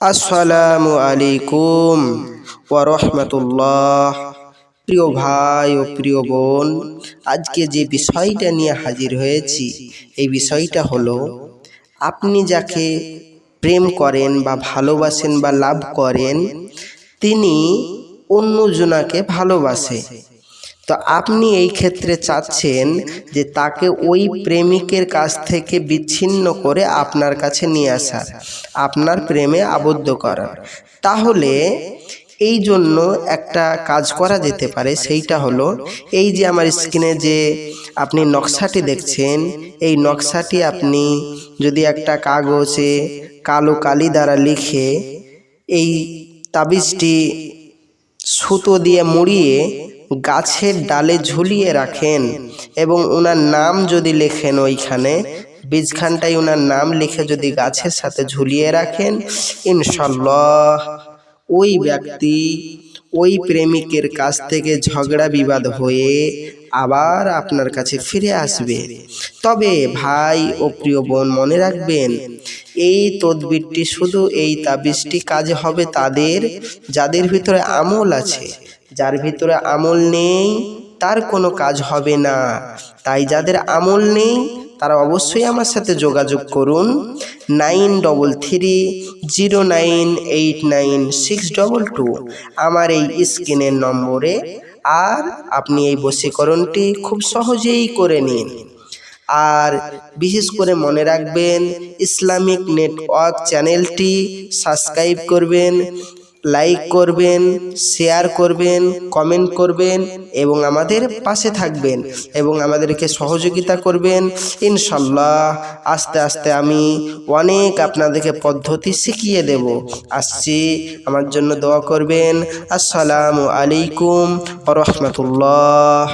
আসসালামু আলাইকুম ওয়া রাহমাতুল্লাহ। প্রিয় ভাই ও প্রিয় বোন, আজকে যে বিষয়টা নিয়ে হাজির হয়েছি এই বিষয়টা হলো, আপনি যাকে প্রেম করেন বা ভালোবাসেন বা লাভ করেন, তিনি অন্যজনকে ভালোবাসে। তো আপনি এই ক্ষেত্রে চাচ্ছেন যে তাকে ওই প্রেমিকের কাছ থেকে বিচ্ছিন্ন করে আপনার কাছে নিয়ে আসা, আপনার প্রেমে আবদ্ধ করা। তাহলে এই জন্য একটা কাজ করা যেতে পারে, সেইটা হলো এই যে আমার স্ক্রিনে যে আপনি নকশাটি দেখছেন, এই নকশাটি আপনি যদি একটা কাগজে কালো কালি দ্বারা লিখে এই তাবিজটি সুতো দিয়ে মুড়িয়ে গাছের ডালে ঝুলিয়ে রাখেন এবং ওনার নাম যদি লেখেন, ওইখানে বীজখানটাই ওনার নাম লিখে যদি গাছের সাথে ঝুলিয়ে রাখেন, ইনশাআল্লাহ ওই ব্যক্তি ওই প্রেমিকের কাছ থেকে ঝগড়া বিবাদ হয়ে আবার আপনার কাছে ফিরে আসবে। তবে ভাই ও প্রিয় বোন, মনে রাখবেন, এই তদবিরটি শুধু এই তাবিজটি কাজে হবে তাদের যাদের ভিতরে আমল আছে। যার ভিতরে আমল নেই তার কোনো কাজ হবে না। তাই যাদের আমল নেই তারা অবশ্যই আমার সাথে যোগাযোগ করুন 9330989622 আমার এই স্ক্রিনের নম্বরে। আর আপনি এই বশীকরণটি খুব সহজেই করে নিন। আর বিশেষ করে মনে রাখবেন, ইসলামিক নেটওয়ার্ক চ্যানেলটি সাবস্ক্রাইব করবেন, লাইক করবেন, শেয়ার করবেন, কমেন্ট করবেন এবং আমাদের পাশে থাকবেন এবং আমাদেরকে সহযোগিতা করবেন। ইনশাআল্লাহ আস্তে আস্তে আমি অনেক আপনাদেরকে পদ্ধতি শিখিয়ে দেব। আসছি, আমার জন্য দোয়া করবেন। আসসালামু আলাইকুম ওয়া রাহমাতুল্লাহ।